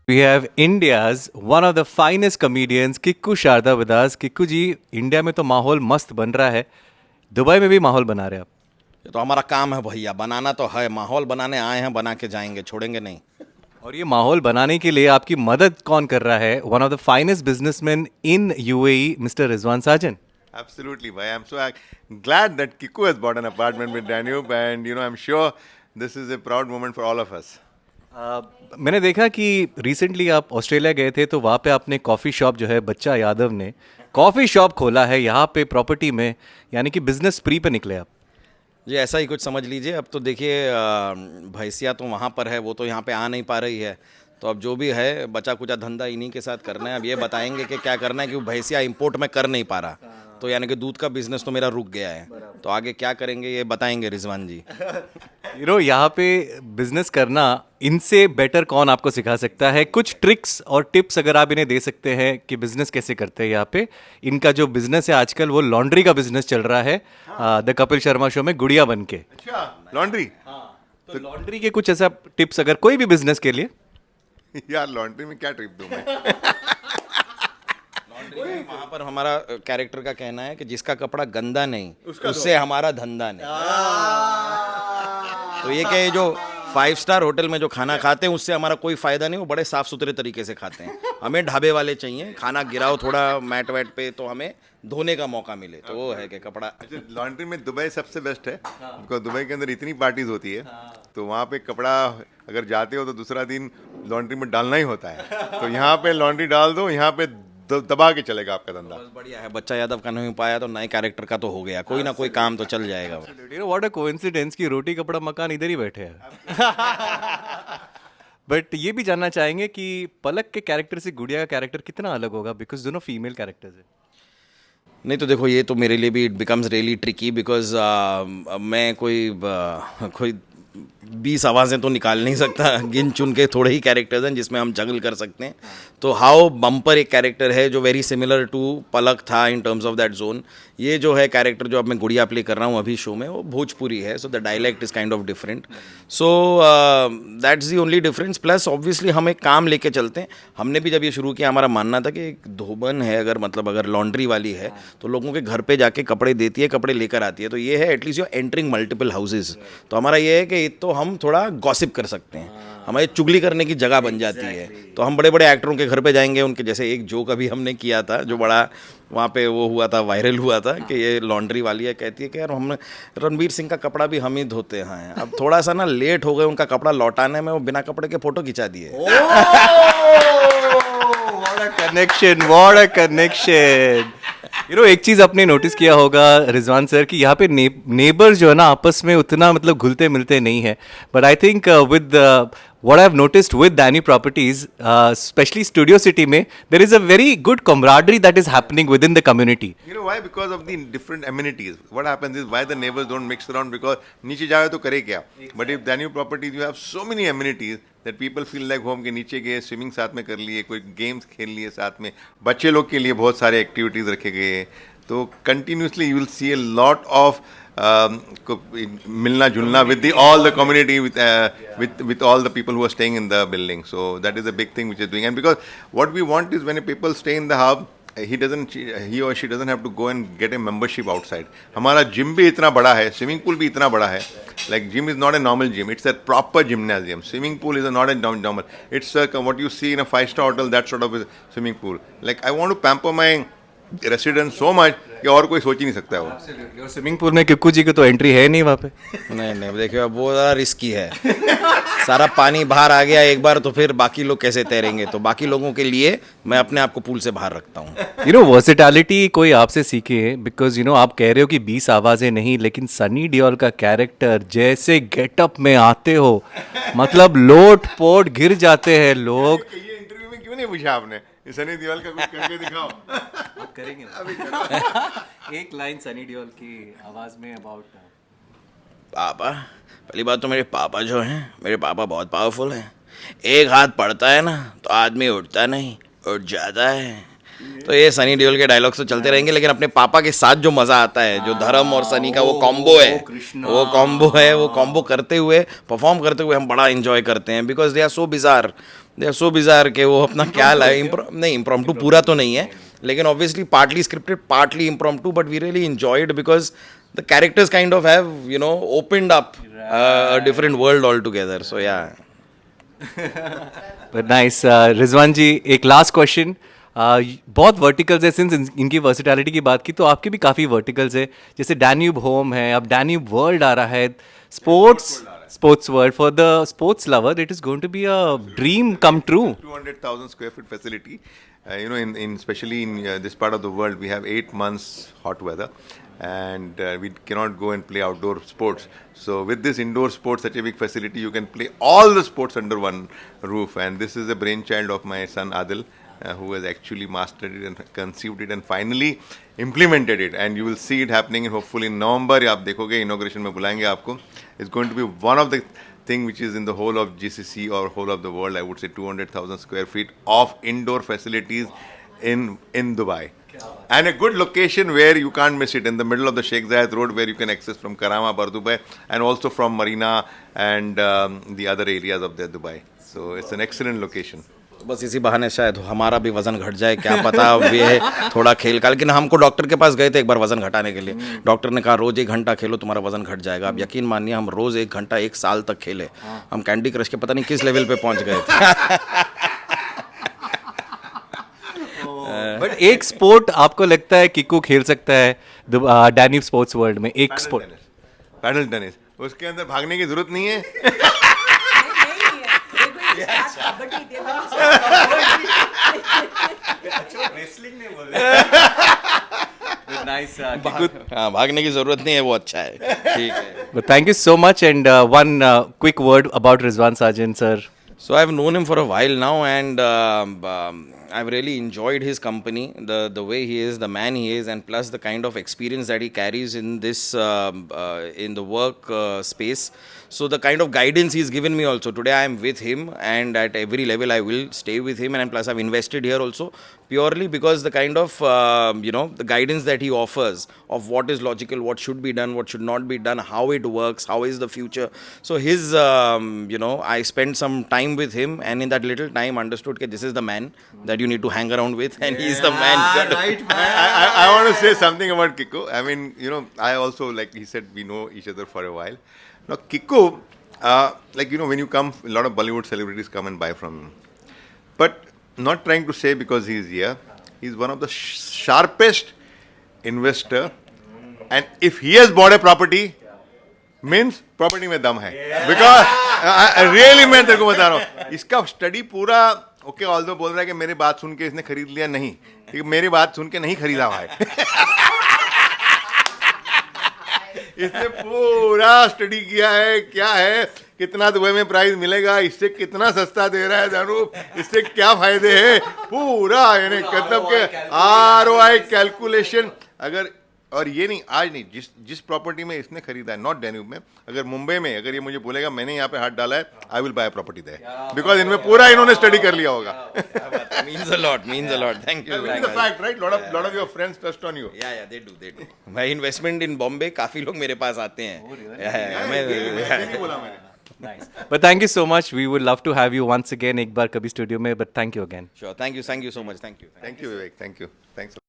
We have India's one of the finest comedians Kikku Sharda with us. Kikku ji, India में तो माहौल मस्त बन रहा है, दुबई में भी माहौल बना रहे हैं आप. ये तो हमारा काम है भैया, बनाना तो है। माहौल बनाने आए हैं, बना के जाएंगे, छोड़ेंगे नहीं। और ये माहौल बनाने के लिए आपकी मदद कौन कर रहा है? One of the finest businessman in UAE, mister Rizwan Sajan. Absolutely, bhai. I'm so glad that Kiku has bought an apartment with Danube, and I'm sure this is a proud moment for all of us. मैंने देखा कि recently आप Australia गए थे, तो वहाँ पे आपने कॉफ़ी शॉप जो है बच्चा यादव ने कॉफ़ी शॉप खोला है यहाँ पे प्रॉपर्टी में, यानी कि बिजनेस स्प्री पे निकले आप. जी, ऐसा ही कुछ समझ लीजिए। अब तो देखिए, भैंसिया तो वहाँ पर है, वो तो यहाँ पे आ नहीं पा रही है। तो अब जो भी है बचा कुचा धंधा इन्हीं के साथ करना है। अब ये बताएंगे कि क्या करना है, कि भैंसिया इंपोर्ट में कर नहीं पा रहा, तो यानी कि दूध का बिजनेस तो मेरा रुक गया है। तो आगे क्या करेंगे ये बताएंगे रिजवान जी। यहाँ पे बिजनेस करना इनसे बेटर कौन आपको सिखा सकता है? कुछ ट्रिक्स और टिप्स अगर आप इन्हें दे सकते हैं कि बिजनेस कैसे करते हैं यहाँ पे. इनका जो बिजनेस है आजकल वो लॉन्ड्री का बिजनेस चल रहा है, द कपिल शर्मा शो में गुड़िया बन के. अच्छा, लॉन्ड्री. तो लॉन्ड्री के कुछ ऐसा टिप्स अगर कोई भी बिजनेस के लिए. यार, लॉन्ड्री में क्या ट्रिप दूं मैं? वहाँ पर हमारा कैरेक्टर का कहना है कि जिसका कपड़ा गंदा नहीं उससे हमारा धंधा नहीं। तो ये क्या, ये जो 5 स्टार होटल में जो खाना खाते हैं उससे हमारा कोई फ़ायदा नहीं। वो बड़े साफ़ सुथरे तरीके से खाते हैं। हमें ढाबे वाले चाहिए, खाना गिराओ थोड़ा मैट वैट पे तो हमें धोने का मौका मिले। तो वो है कि कपड़ा। अच्छा, लॉन्ड्री में दुबई सबसे बेस्ट है, बिकॉज दुबई के अंदर इतनी पार्टीज होती है, तो वहाँ पे कपड़ा अगर जाते हो तो दूसरा दिन लॉन्ड्री में डालना ही होता है। तो यहाँ पे लॉन्ड्री डाल दो, यहाँ पे दबा के चलेगा आपका धंधा. बस बढ़िया है, बच्चा यादव का नहीं पाया तो नए कैरेक्टर का तो हो गया, कोई ना कोई काम तो चल जाएगा। व्हाट अ कोइंसिडेंस कि रोटी कपड़ा मकान इधर ही बैठे हैं. बट ये भी जानना चाहेंगे कि पलक के कैरेक्टर से गुड़िया का कैरेक्टर कितना अलग होगा, बिकॉज दोनों फीमेल कैरेक्टर्स हैं. नहीं तो देखो, ये तो मेरे लिए भी it becomes really tricky, because मैं कोई 20 आवाज़ें तो निकाल नहीं सकता। गिन चुन के थोड़े ही कैरेक्टर्स हैं जिसमें हम जगल कर सकते हैं। तो हाउ बम्पर एक कैरेक्टर है जो वेरी सिमिलर टू पलक था in terms of that zone. ये जो है कैरेक्टर जो अब मैं गुड़िया प्ले कर रहा हूँ अभी शो में, वो भोजपुरी है, so the dialect is kind of different. So that's the only difference. Plus obviously हम एक काम लेके चलते हैं। हमने भी जब ये शुरू किया, हमारा मानना था कि एक धोबन है, अगर लॉन्ड्री वाली है तो लोगों के घर पे जाके कपड़े देती है, कपड़े लेकर आती है। तो ये है at least you entering multiple houses. तो हमारा ये है कि तो हम थोड़ा गॉसिप कर सकते हैं, हमारी चुगली करने की जगह बन जाती है। तो हम बड़े बड़े एक्टरों के घर पे जाएंगे, उनके जैसे एक जोक अभी हमने किया था जो बड़ा वहाँ पे वो हुआ था, वायरल हुआ था, कि ये लॉन्ड्री वाली है, कहती है कि यार हम रणवीर सिंह का कपड़ा भी हम ही धोते हैं। अब थोड़ा सा ना लेट हो गए उनका कपड़ा लौटाने में, वो बिना कपड़े के फोटो खिंचा दिए। What a connection. एक चीज आपने नोटिस किया होगा रिजवान सर कि यहाँ पे नेबर्स जो है ना आपस में उतना मतलब घुलते मिलते नहीं है. But I think with what I've noticed with Dani Properties, especially Studio City में, there is a very good camaraderie that is happening within the community. You know why? Because of the different amenities. What happens is why the neighbors don't mix around, because नीचे जाए तो करे क्या? But if Dani Properties, you have so many amenities that people feel like home. के नीचे गए, swimming साथ में कर लिए, कोई गेम्स खेल लिए साथ में, बच्चे लोग के लिए बहुत सारे एक्टिविटीज रखे गए हैं. तो continuously you will see a lot of milna julna with all the community, with all the people who are staying in the building. So that is a big thing which is doing. And because what we want is when people stay in the hub, he or she doesn't have to go and get a membership outside. हमारा gym भी इतना बड़ा है, swimming pool भी इतना बड़ा है. Like gym is not a normal gym, it's a proper gymnasium. Swimming pool is not a normal. It's what you see in a 5-star hotel, that sort of a swimming pool. Like I want to pamper my resident so much कि और कोई सोच ही नहीं सकता है वो. Swimming pool में किक्कू जी की तो एंट्री है नहीं वहाँ पे. नहीं देखिए, अब वो ज़रा रिस्की है। सारा पानी बाहर आ गया एक बार तो फिर बाकी लोग कैसे तैरेंगे? तो बाकी लोगों के लिए मैं अपने आप को पूल से बाहर रखता हूँ। वर्सिटैलिटी कोई आपसे सीखे, बिकॉज आप कह रहे हो कि 20 आवाज़ें नहीं, लेकिन सनी डियोल का कैरेक्टर जैसे गेटअप में आते हो, मतलब लोट पोट गिर जाते हैं लोग. ये इंटरव्यू में क्यों नहीं पूछा आपने? सनी देओल का कुछ करके दिखाओ. आप करेंगे अभी. एक लाइन सनी देओल की आवाज में अबाउट पापा. पहली बात तो मेरे पापा जो हैं, मेरे पापा बहुत पावरफुल हैं। एक हाथ पड़ता है ना तो आदमी उठता नहीं, उठ जाता है। तो ये सनी देओल के डायलॉग्स तो चलते रहेंगे, लेकिन अपने पापा के साथ जो मजा आता है, जो धर्म और सनी का वो कॉम्बो है, वो कॉम्बो करते हुए, परफॉर्म करते हुए हम बड़ा एंजॉय करते हैं, because they are so bizarre कि वो अपना क्या लाए, नहीं इम्प्रॉम्प्टू पूरा तो नहीं है, लेकिन obviously partly scripted partly impromptu, but we really enjoyed because the characters kind of have opened up a different world altogether. So yeah. But nice. Rizwan ji, एक लास्ट क्वेश्चन. बहुत वर्टिकल्स है, सिंस इनकी वर्सिटैलिटी की बात की तो आपके भी काफ़ी वर्टिकल्स है, जैसे डैन्यूब होम है, अब डैन्यूब वर्ल्ड आ रहा है, sports world for the sports lover it is going to be a dream come true. 200,000 square foot facility. In especially in this part of the world, we have 8 months hot weather, and we cannot go and play outdoor sports. So with this indoor sports, such a big facility, you can play all the sports under one roof. And this is a brainchild of my son Adil, who has actually mastered it and conceived it and finally implemented it. And you will see it happening in hopefully in November. आप देखोगे inauguration में बुलाएंगे आपको. It's going to be one of the thing which is in the whole of GCC or whole of the world. I would say 200,000 square feet of indoor facilities in Dubai. And a good location where you can't miss it, in the middle of the Sheikh Zayed Road, where you can access from Karama, Bardubai, and also from Marina and the other areas of the Dubai. So it's an excellent location. बस इसी बहाने शायद हमारा भी वजन घट जाए, क्या पता. अब ये थोड़ा खेल का, लेकिन हमको डॉक्टर के पास गए थे एक बार वजन घटाने के लिए. डॉक्टर ने कहा रोज 1 घंटा खेलो तुम्हारा वजन घट जाएगा. आप यकीन मानिए हम रोज 1 घंटा 1 साल तक खेले. हम कैंडी क्रश के पता नहीं किस लेवल पे पहुंच गए थे. बट एक स्पोर्ट आपको लगता है किक्कू खेल सकता है डैन्यूब स्पोर्ट्स वर्ल्ड में? एक स्पोर्ट पैडल टेनिस, उसके अंदर भागने की जरूरत नहीं है. हाँ, भागने की जरूरत नहीं है, वो अच्छा है. ठीक है. But thank you so much, and one quick word about Rizwan Sarjan, sir. So I've known him for a while now, and I've really enjoyed his company, the way he is, the man he is, and plus the kind of experience that he carries in this in the work space. So the kind of guidance he's given me also. Today I am with him, and at every level I will stay with him, and plus I've invested here also purely because the kind of the guidance that he offers of what is logical, what should be done, what should not be done, how it works, how is the future. So his I spent some time with him, and in that little time understood that this is the man that you need to hang around with, and he's the man. Right, man. I want to say something about Kiko. I mean, I also, like he said, we know each other for a while. Now, Kiko, when you come, a lot of Bollywood celebrities come and buy from him. But not trying to say because he's here, he's one of the sharpest investor. And if he has bought a property, means property में दम है. Because really मैं तेरे को बता रहा हूँ, इसका स्टडी पूरा ओके. ऑल्दो बोल रहा है कि मेरी बात सुन के इसने खरीद लिया, नहीं, ठीक, मेरी बात सुन के नहीं खरीदा भाई. इसने पूरा स्टडी किया है, क्या है, कितना दुबई में प्राइस मिलेगा, इससे कितना सस्ता दे रहा है दारू, इससे क्या फायदे हैं, पूरा यानी मतलब के ROI कैलकुलेशन. अगर और ये नहीं, आज नहीं, जिस प्रॉपर्टी में इसने खरीदा है, नॉट डैन्यूब में, अगर मुंबई में अगर ये मुझे बोलेगा मैंने यहाँ पे हाथ डाला है, I will buy property there, because इनमें पूरा इन्होंने स्टडी कर लिया होगा. means a lot. Thank you. That's the fact, right? Lot of your friends trust on you. Yeah, they do. My investment in Bombay, काफी लोग मेरे पास आते हैं. नहीं बोला मैंने. Nice. But thank you so much. We would love to have you once again एक बार कभी स्टूडियो में. But thank you again. Sure. Thank you so much. Thank you. Thank you, Vivek. Thank you. Thanks.